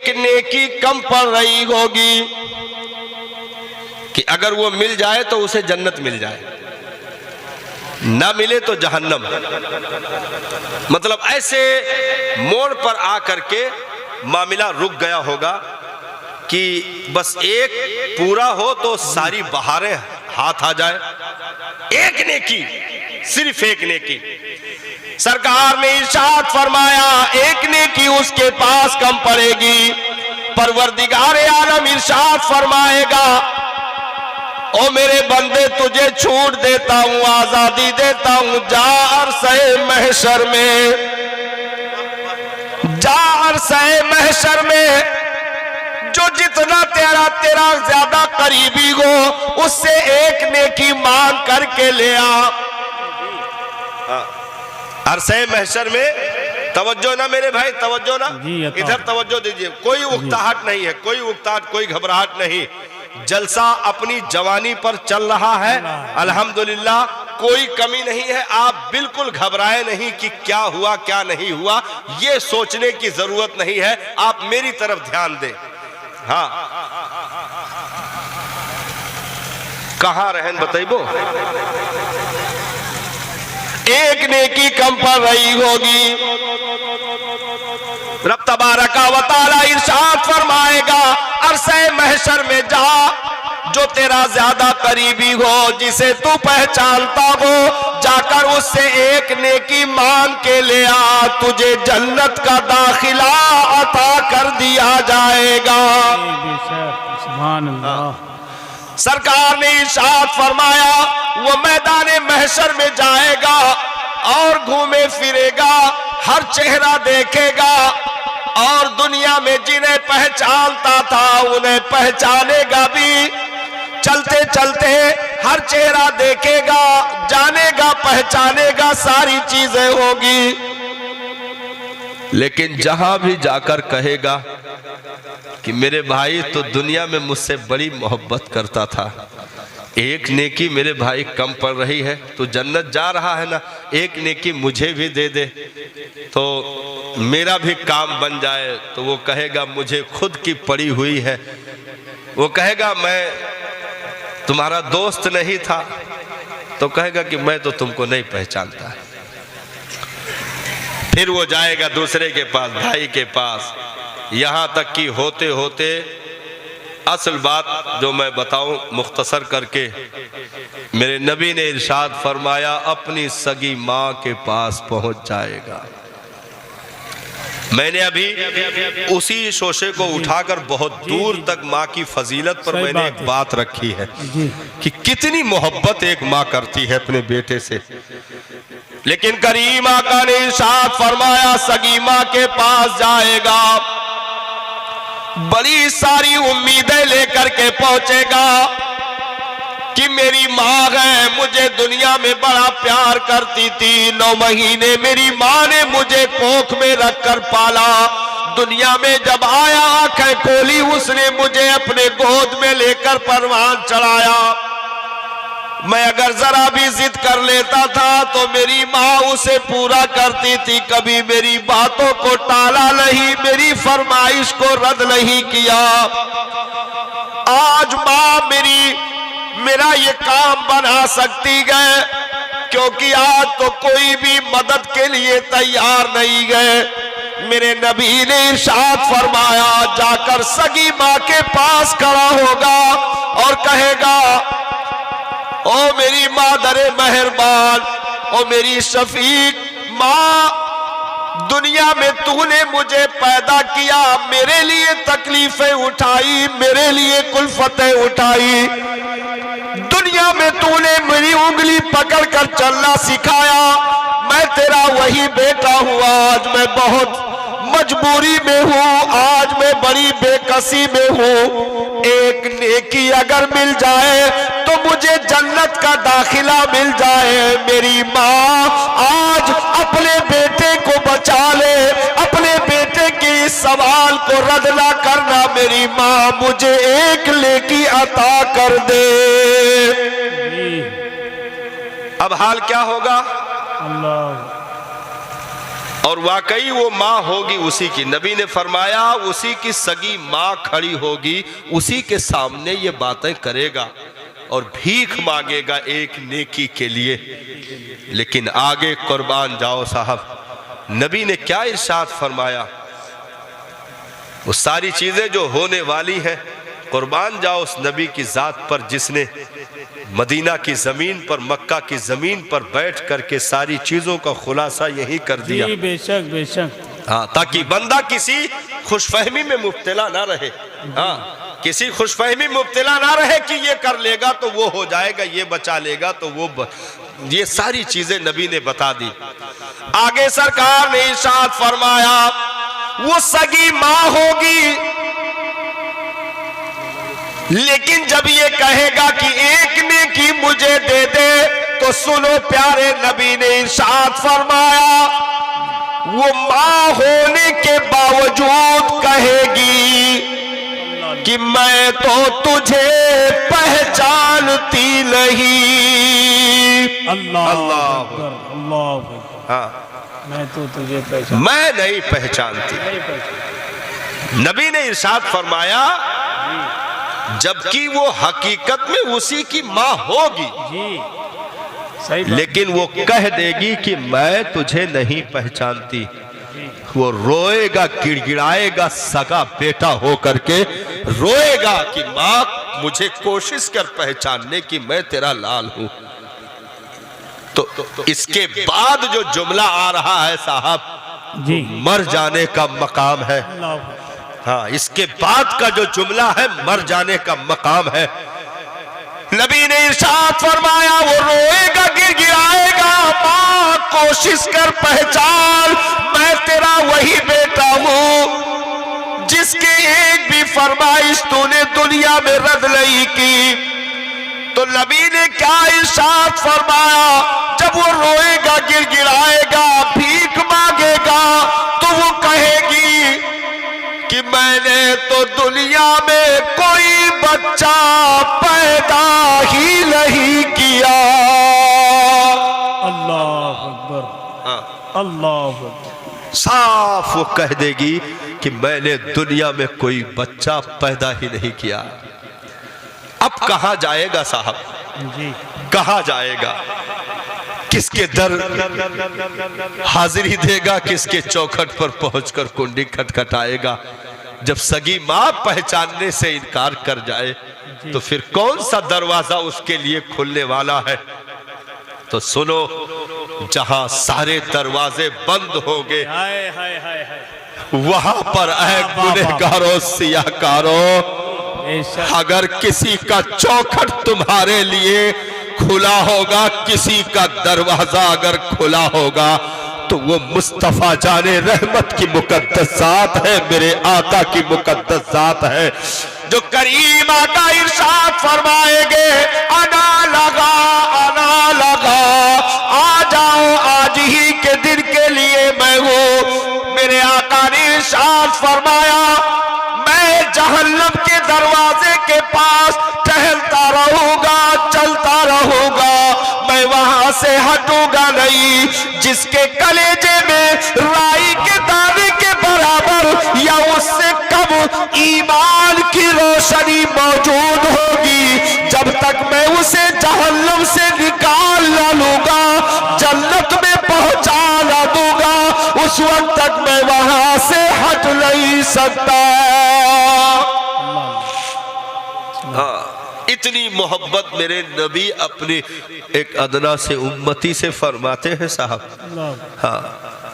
एक नेकी कम पड़ रही होगी कि अगर वो मिल जाए तो उसे जन्नत मिल जाए, ना मिले तो जहन्नम। मतलब ऐसे मोड़ पर आकर के मामला रुक गया होगा कि बस एक पूरा हो तो सारी बहारें हाथ आ जाए। एक नेकी, सिर्फ एक नेकी। सरकार ने इरशाद फरमाया एक नेकी उसके पास कम पड़ेगी। परवरदिगार आलम इरशाद फरमाएगा ओ मेरे बंदे तुझे छूट देता हूं, आजादी देता हूं, जा अरसे महशर में, जा अरसे महशर में जो जितना तेरा ज्यादा करीबी हो उससे एक नेकी मांग करके ले आ। अरसे महशर में तवज्जो ना मेरे भाई, तवज्जो ना, इधर तवज्जो दीजिए। कोई उकताहट नहीं है, कोई उकताहट, कोई घबराहट नहीं। जलसा अपनी जवानी पर चल रहा है, अल्हम्दुलिल्लाह, कोई कमी नहीं है। आप बिल्कुल घबराए नहीं कि क्या हुआ क्या नहीं हुआ, ये सोचने की जरूरत नहीं है। आप मेरी तरफ ध्यान दें। हाँ, कहां रहन बताइबो? एक नेकी कम पड़ रही होगी। रब तबारका व तआला इरशाद फरमाएगा अरसे महशर में जा जो तेरा ज्यादा करीबी हो, जिसे तू पहचानता हो, जाकर उससे एक नेकी मांग के ले आ, तुझे जन्नत का दाखिला अता कर दिया जाएगा। सुभान अल्लाह। सरकार ने इरशाद फरमाया वो मैदाने महशर में जाएगा और घूमे फिरेगा, हर चेहरा देखेगा और दुनिया में जिन्हें पहचानता था उन्हें पहचानेगा भी। चलते चलते हर चेहरा देखेगा, जानेगा, पहचानेगा, सारी चीजें होगी। लेकिन जहां भी जाकर कहेगा कि मेरे भाई तो दुनिया में मुझसे बड़ी मोहब्बत करता था, एक नेकी मेरे भाई कम पड़ रही है, तो जन्नत जा रहा है ना, एक नेकी मुझे भी दे दे तो मेरा भी काम बन जाए। तो वो कहेगा मुझे खुद की पड़ी हुई है। वो कहेगा मैं तुम्हारा दोस्त नहीं था, तो कहेगा कि मैं तो तुमको नहीं पहचानता। फिर वो जाएगा दूसरे के पास, भाई के पास, यहां तक कि होते होते असल बात जो मैं बताऊं मुख्तसर करके, मेरे नबी ने इरशाद फरमाया अपनी सगी मां के पास पहुंच जाएगा। मैंने अभी उसी शोशे को उठाकर बहुत दूर तक माँ की फजीलत पर मैंने एक बात रखी है कि कितनी मोहब्बत एक माँ करती है अपने बेटे से। लेकिन करीम आका ने इरशाद फरमाया सगी माँ के पास जाएगा, बड़ी सारी उम्मीदें लेकर के पहुंचेगा कि मेरी माँ है, मुझे दुनिया में बड़ा प्यार करती थी, 9 महीने मेरी माँ ने मुझे कोख में रखकर पाला, दुनिया में जब आया आंखें खोली उसने मुझे अपने गोद में लेकर परवान चढ़ाया। मैं अगर जरा भी जिद कर लेता था तो मेरी माँ उसे पूरा करती थी, कभी मेरी बातों को टाला नहीं, मेरी फरमाइश को रद्द नहीं किया। आज माँ मेरा ये काम बना सकती है, क्योंकि आज तो कोई भी मदद के लिए तैयार नहीं गए। मेरे नबी ने इरशाद फरमाया जाकर सगी माँ के पास खड़ा होगा और कहेगा ओ मेरी मादरे मेहरबान, ओ मेरी शफीक माँ, दुनिया में तूने मुझे पैदा किया, मेरे लिए तकलीफें उठाई, मेरे लिए कुल्फतें उठाई, दुनिया में तूने मेरी उंगली पकड़कर चलना सिखाया, मैं तेरा वही बेटा हूँ। आज मैं बहुत मजबूरी में हूँ, आज मैं बड़ी बेकसी में हूँ, एक नेकी अगर मिल जाए तो मुझे जन्नत का दाखिला मिल जाए। मेरी माँ आज अपने बेटे को बचा ले, अपने बेटे के इस सवाल को रद्द ना करना, मेरी माँ मुझे एक नेकी अता कर दे। अब हाल क्या होगा? और वाकई वो माँ होगी उसी की। नबी ने फरमाया उसी की सगी माँ खड़ी होगी, उसी के सामने ये बातें करेगा और भीख मांगेगा एक नेकी के लिए। लेकिन आगे कुर्बान जाओ साहब, नबी ने क्या इरशाद फरमाया, वो सारी चीजें जो होने वाली हैं, कुर्बान जाओ उस नबी की जात पर जिसने मदीना की जमीन पर, मक्का की जमीन पर बैठ करके सारी चीजों का खुलासा यही कर दिया। जी बेशक बेशक। हाँ, ताकि बंदा किसी खुशफहमी में मुब्तला ना रहे। हाँ, किसी खुशफहमी में मुब्तला ना रहे कि ये कर लेगा तो वो हो जाएगा, ये बचा लेगा तो वो ये सारी चीजें नबी ने बता दी। आगे सरकार ने इरशाद फरमाया वो सगी माँ होगी, लेकिन जब ये कहेगा कि एक नेकी मुझे दे दे, तो सुनो प्यारे नबी ने इरशाद फरमाया वो माँ होने के बावजूद कहेगी कि मैं तो तुझे पहचानती नहीं। अल्लाह अल्लाह अल्लाह। हाँ, मैं तो तुझे मैं नहीं पहचानती। नबी ने इरशाद फरमाया जबकि वो हकीकत में उसी की माँ होगी, जी सही, लेकिन वो कह देगी कि मैं तुझे नहीं पहचानती। वो रोएगा, गिड़गिड़ाएगा, सगा बेटा हो करके रोएगा कि माँ मुझे कोशिश कर पहचानने की, मैं तेरा लाल हूं। तो इसके बाद जो जुमला आ रहा है साहब, जी मर जाने का मकाम है। हाँ, इसके बाद का जो जुमला है मर जाने का मकाम है। नबी ने इरशाद फरमाया वो रोएगा, गिड़गिड़ाएगा, माँ कोशिश कर पहचान, मैं तेरा वही बेटा हूं जिसकी एक भी फरमाइश तूने दुनिया में रद्द नहीं की। तो नबी ने क्या इरशाद फरमाया, जब वो रोएगा, गिड़गिड़ाएगा, भीख मांगेगा, तो वो कहेगी कि मैंने तो दुनिया में कोई बच्चा पैदा ही नहीं किया। अल्लाह अकबर, अल्लाह अकबर। साफ वो कह देगी कि मैंने दुनिया में कोई बच्चा पैदा ही नहीं किया। अब कहां जाएगा साहब, जी कहां जाएगा, किसके दर हाजिरी देगा, किसके चौखट पर पहुंचकर कुंडी खटखटाएगा। जब सगी मां पहचानने से इनकार कर जाए तो फिर कौन सा दरवाजा उसके लिए खुलने वाला है। तो सुनो, जहां सारे दरवाजे बंद होंगे वहां पर ऐ गुनहगारों, सियाकारों, अगर किसी का चौखट तुम्हारे लिए खुला होगा, किसी का दरवाजा अगर खुला होगा, तो वो मुस्तफा जाने रहमत की मुकद्दस जात है, मेरे आका की मुकद्दस जात है, जो करीम आका इरशाद फरमाएंगे आना लगा, आ जाओ, आज ही के दिन के लिए मैं हूं। मेरे आका ने इरशाद फरमाया मैं जहन्नम के दरवाजे के पास टहलता रहूंगा, चलता रहूंगा, मैं वहां से हटूंगा नहीं। जिसके कलेजे में राई के दाने के बराबर या उससे कम ईमान की रोशनी मौजूद होगी, जब तक मैं उसे जहन्नम से निकाल ना लूंगा, जन्नत में पहुंचा ना दूंगा, उस वक्त तक मैं वहां से हट नहीं सकता। हाँ, इतनी मोहब्बत मेरे नबी अपनी एक अदना से उम्मती से फरमाते हैं साहब। हाँ,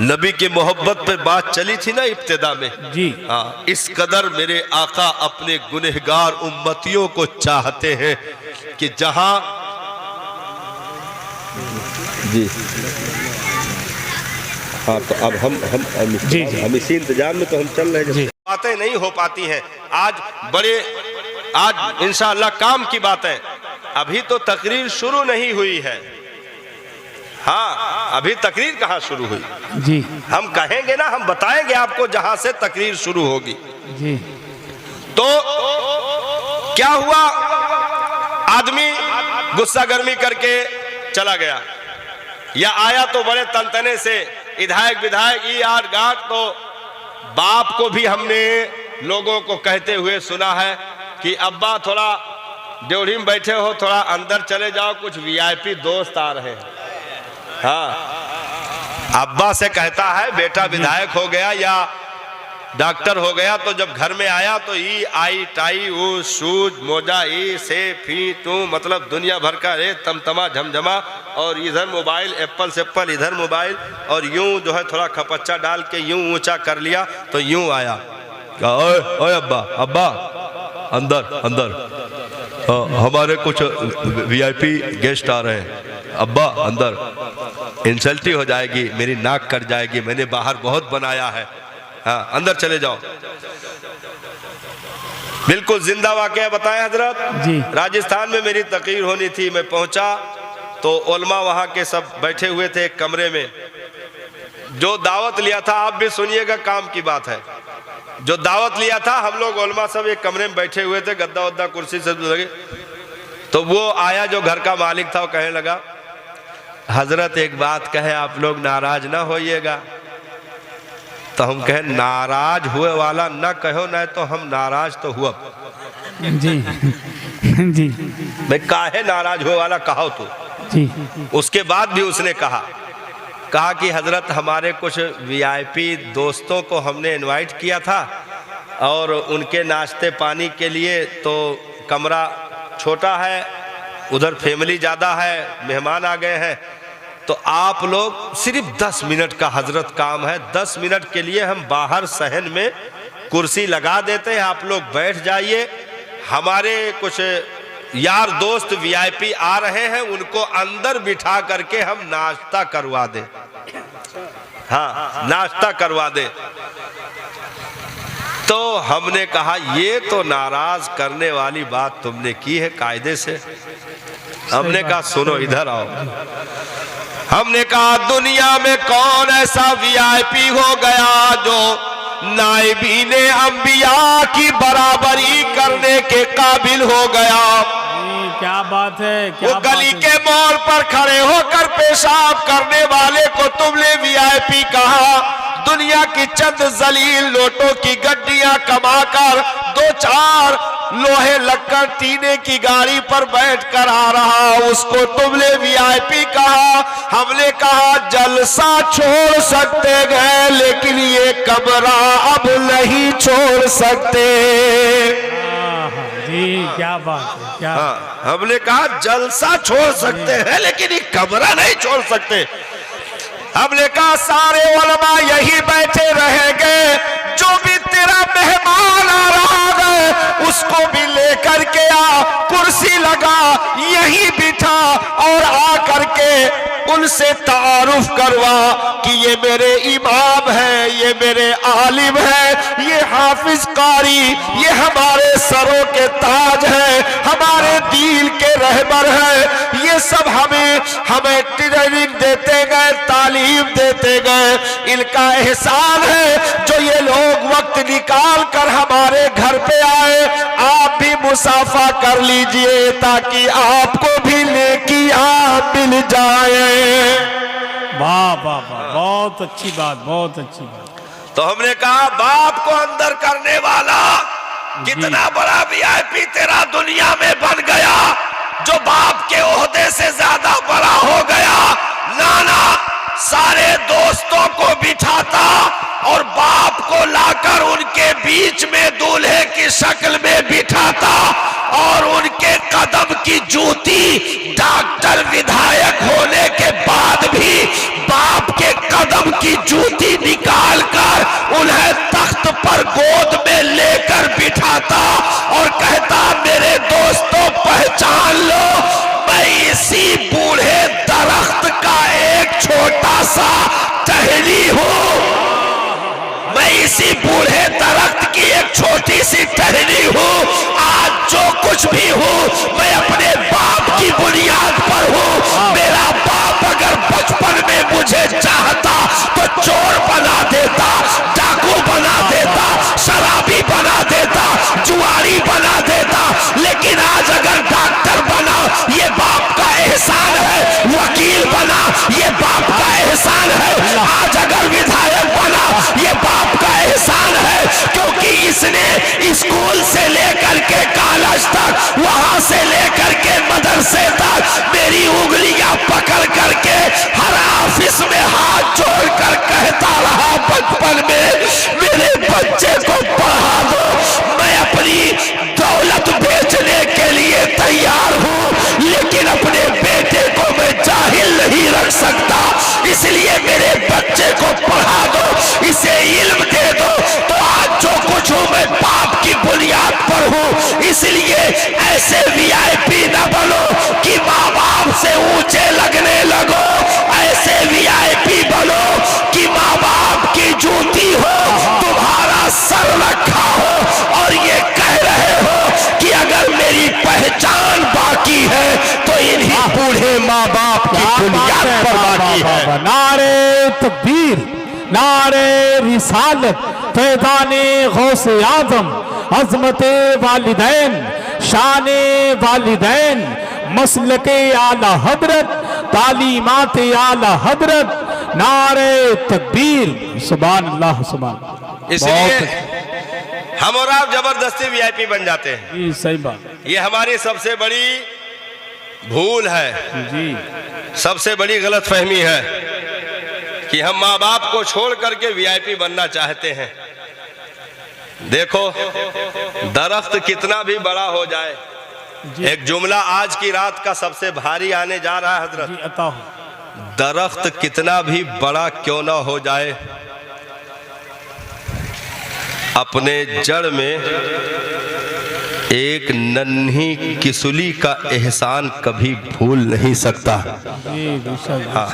नबी की मोहब्बत पे बात चली थी ना इब्तिदा में जी। हाँ, इस कदर मेरे आका अपने गुनहगार उम्मतियों को चाहते हैं कि जहां जी हाँ, तो अब हम इसी इंतजाम में तो हम चल रहे हैं। बातें नहीं हो पाती हैं आज इंशाअल्लाह काम की बातें, अभी तो तकरीर शुरू नहीं हुई है। हाँ, अभी तकरीर कहाँ शुरू हुई जी, हम कहेंगे ना, हम बताएंगे आपको जहां से तकरीर शुरू होगी जी। तो क्या हुआ, आदमी गुस्सा गर्मी करके चला गया, या आया तो बड़े तनतने से विधायक विधायक ई आठ गांठ, तो बाप को भी हमने लोगों को कहते हुए सुना है कि अब्बा थोड़ा ड्योढ़ी में बैठे हो, थोड़ा अंदर चले जाओ, कुछ वीआईपी दोस्त आ रहे हैं। हाँ, अब्बा से कहता है बेटा विधायक हो गया या डॉक्टर हो गया, तो जब घर में आया तो ई आई टाई ऊ शूज मोजा ई से फी तू, मतलब दुनिया भर का रे तमतमा झमझमा, और इधर मोबाइल एप्पल सेप्पल, इधर मोबाइल, और यूं जो है थोड़ा खपच्चा डाल के यूं ऊंचा कर लिया तो यूं आया, ओए ओए अब्बा अब्बा अंदर अंदर, हमारे कुछ वीआईपी गेस्ट आ रहे हैं, अब्बा अंदर, इंसल्टी हो जाएगी, मेरी नाक कट जाएगी, मैंने बाहर बहुत बनाया है, हाँ अंदर चले जाओ। बिल्कुल जिंदा वाकया बताया हजरत जी। राजस्थान में मेरी तकरीर होनी थी, मैं पहुंचा तो उलमा वहां के सब बैठे हुए थे एक कमरे में, जो दावत लिया था, आप भी सुनिएगा काम की बात है, जो दावत लिया था हम लोग उलमा सब एक कमरे में बैठे हुए थे, गद्दा वद्दा कुर्सी से लगे, तो वो आया जो घर का मालिक था, वो कहने लगा हजरत एक बात कहे, आप लोग नाराज ना होइएगा। तो हम कहे नाराज हुए वाला न कहो, न तो हम नाराज तो हुआ जी जी, मैं काहे नाराज हुए वाला कहो तू जी। उसके बाद भी उसने कहा कि हजरत हमारे कुछ वीआईपी दोस्तों को हमने इनवाइट किया था और उनके नाश्ते पानी के लिए, तो कमरा छोटा है, उधर फैमिली ज़्यादा है, मेहमान आ गए हैं, तो आप लोग सिर्फ 10 मिनट का हजरत काम है, 10 मिनट के लिए हम बाहर सहन में कुर्सी लगा देते हैं, आप लोग बैठ जाइए, हमारे कुछ यार दोस्त वीआईपी आ रहे हैं, उनको अंदर बिठा करके हम नाश्ता करवा दे, हाँ नाश्ता करवा दे। तो हमने कहा ये तो नाराज करने वाली बात तुमने की है कायदे से। हमने कहा सुनो इधर आओ, हमने कहा दुनिया में कौन ऐसा वीआईपी हो गया जो नाइबीने अंबिया की बराबरी करने के काबिल हो गया। क्या बात है, क्या वो गली के मोड़ पर खड़े होकर पेशाब करने वाले को तुमने वीआईपी कहा, दुनिया की चंद जलील लोटों की गड्डियां कमाकर 2-4 लोहे लक्कड़ टीने की गाड़ी पर बैठकर आ रहा, उसको तुमने वीआईपी कहा। हमने कहा जलसा छोड़ सकते गए, लेकिन ये कमरा अब नहीं छोड़ सकते। जी क्या बात है, क्या हमने कहा जलसा छोड़ सकते हैं लेकिन ये कमरा नहीं छोड़ सकते। हमने कहा सारे उलमा यही बैठे रहेंगे, जो भी तेरा मेहमान आ रहा है उसको भी लेकर के आ, कुर्सी लगा, यही बिठा और आ करके उनसे तारुफ करवा कि ये मेरे इमाम है, ये मेरे आलिम है, ये हाफिज कारी, ये हमारे सरों के ताज है, हमारे दीन के रहबर है। ये सब हमें ट्रेनिंग देते गए, तालीम देते गए, इनका एहसान है जो ये लोग वक्त निकाल कर हमारे घर पे आए। आप भी मुसाफा कर लीजिए ताकि आपको भी नेकी आप मिल जाए। वाह वाह वाह, बहुत अच्छी बात, बहुत अच्छी बात। तो हमने कहा बाप को अंदर करने वाला कितना बड़ा वीआईपी तेरा दुनिया में बन गया, जो बाप के ओहदे से ज्यादा बड़ा हो गया। नाना सारे दोस्तों को बिठाता और बाप को लाकर उनके बीच में दूल्हे की शक्ल में बिठाता और उनके कदम की जूती, डॉक्टर विधायक होने के बाद भी बाप के कदम की जूती निकाल कर उन्हें तख्त पर गोद में लेकर बिठाता और कहता मेरे दोस्तों पहचान लो, मैं इसी बूढ़े दरख्त का एक छोटा सा टहनी हूँ, मैं इसी बूढ़े दरख्त की एक छोटी सी टहनी हूँ। आज जो कुछ भी हूँ मैं अपने बाप की बुनियाद पर हूँ। मेरा बाप अगर बचपन में मुझे चाहता तो चोर बना देता, डाकू बना देता, शराबी बना देता, जुआरी बना देता, लेकिन आज अगर डॉक्टर बना ये बाप का एहसान है, वकील बना ये बाप का एहसान है। आज अगर स्कूल से लेकर के कॉलेज तक, वहां से लेकर के मदरसे तक मेरी उंगलियां पकड़ करके हर ऑफिस में हाथ जोड़कर कहता रहा बचपन में मेरे बच्चे को पढ़ा दो, मैं अपनी दौलत बेचने के लिए तैयार हूं, लेकिन अपने बेटे को मैं जाहिल नहीं रख सकता, इसलिए मेरे बच्चे को पढ़ा दो, इसे इल्म दे दो। तो आज जो कुछ हूं मैं बाप की बुनियाद पर हूं, इसलिए ऐसे वीआईपी न बनो कि माँ बाप से ऊंचे लगने लगो, ऐसे वीआईपी बनो कि माँ बाप की जूती हो, तुम्हारा सर रखा हो और ये कह रहे हो कि अगर मेरी पहचान बाकी है तो इन्हीं बूढ़े माँ बाप की बुनियाद पर बाकी है। नारे तकबीर, नारे रिसालत, फैज़ाने गौसे आज़म, अज़मते वालिदैन, शाने वालिदैन, मसलके आला हजरत, तालीमाते आला हजरत, नारे तकबीर, सुभान अल्लाह सुभान अल्लाह। इसलिए हम और आप जबरदस्ती वीआईपी बन जाते हैं, जी सही बात, ये हमारी सबसे बड़ी भूल है, जी सबसे बड़ी गलतफहमी है कि हम माँ बाप को छोड़ करके वीआईपी बनना चाहते हैं। देखो दरख्त कितना भी बड़ा हो जाए, एक जुमला आज की रात का सबसे भारी आने जा रहा है हजरत, जी अता हो। दरख्त कितना भी बड़ा क्यों ना हो जाए, अपने जड़ में एक नन्ही किसुली का एहसान कभी भूल नहीं सकता। हाँ,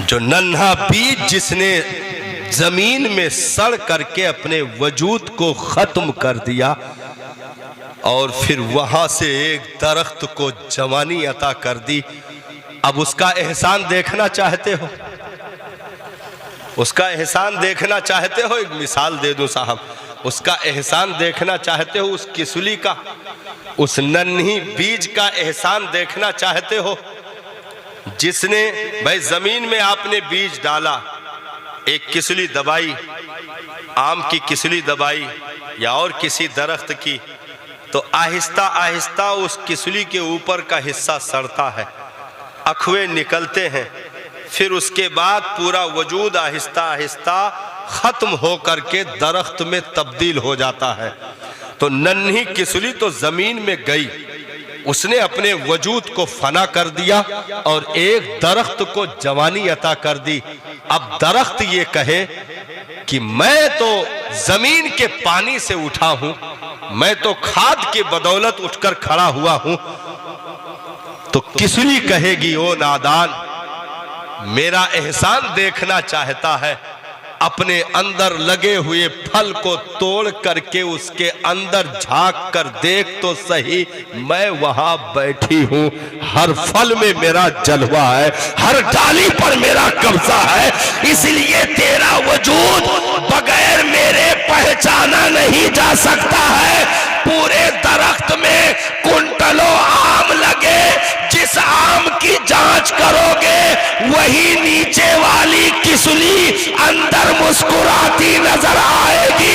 जो नन्हा बीज जिसने जमीन में सड़ करके अपने वजूद को खत्म कर दिया और फिर वहां से एक दरख्त को जवानी अता कर दी, अब उसका एहसान देखना चाहते हो, उसका एहसान देखना चाहते हो। एक मिसाल दे दूं साहब, उसका एहसान देखना चाहते हो, उस किसुली का, उस नन्ही बीज का एहसान देखना चाहते हो जिसने भाई जमीन में आपने बीज डाला, एक किसुली दबाई, आम की किसुली दबाई या और किसी दरख्त की, तो आहिस्ता आहिस्ता उस किसुली के ऊपर का हिस्सा सड़ता है, अखवे निकलते हैं, फिर उसके बाद पूरा वजूद आहिस्ता आहिस्ता खत्म हो करके दरख्त में तब्दील हो जाता है। तो नन्ही किसुली तो जमीन में गई, उसने अपने वजूद को फना कर दिया और एक दरख्त को जवानी अता कर दी। अब दरख्त ये कहे कि मैं तो जमीन के पानी से उठा हूं, मैं तो खाद के बदौलत उठकर खड़ा हुआ हूं, तो किसुली कहेगी ओ नादान, मेरा एहसान देखना चाहता है, अपने अंदर लगे हुए फल को तोड़ करके उसके अंदर झांक कर देख तो सही, मैं वहां बैठी हूं, हर फल में मेरा जलवा है, हर डाली पर मेरा कब्जा है, इसलिए तेरा वजूद बगैर मेरे पहचाना नहीं जा सकता है। पूरे दरख्त में कुंटलों आम लगे, जिस आम की जांच करोगे वही नीचे वाली किसुली अंदर मुस्कुराती नजर आएगी।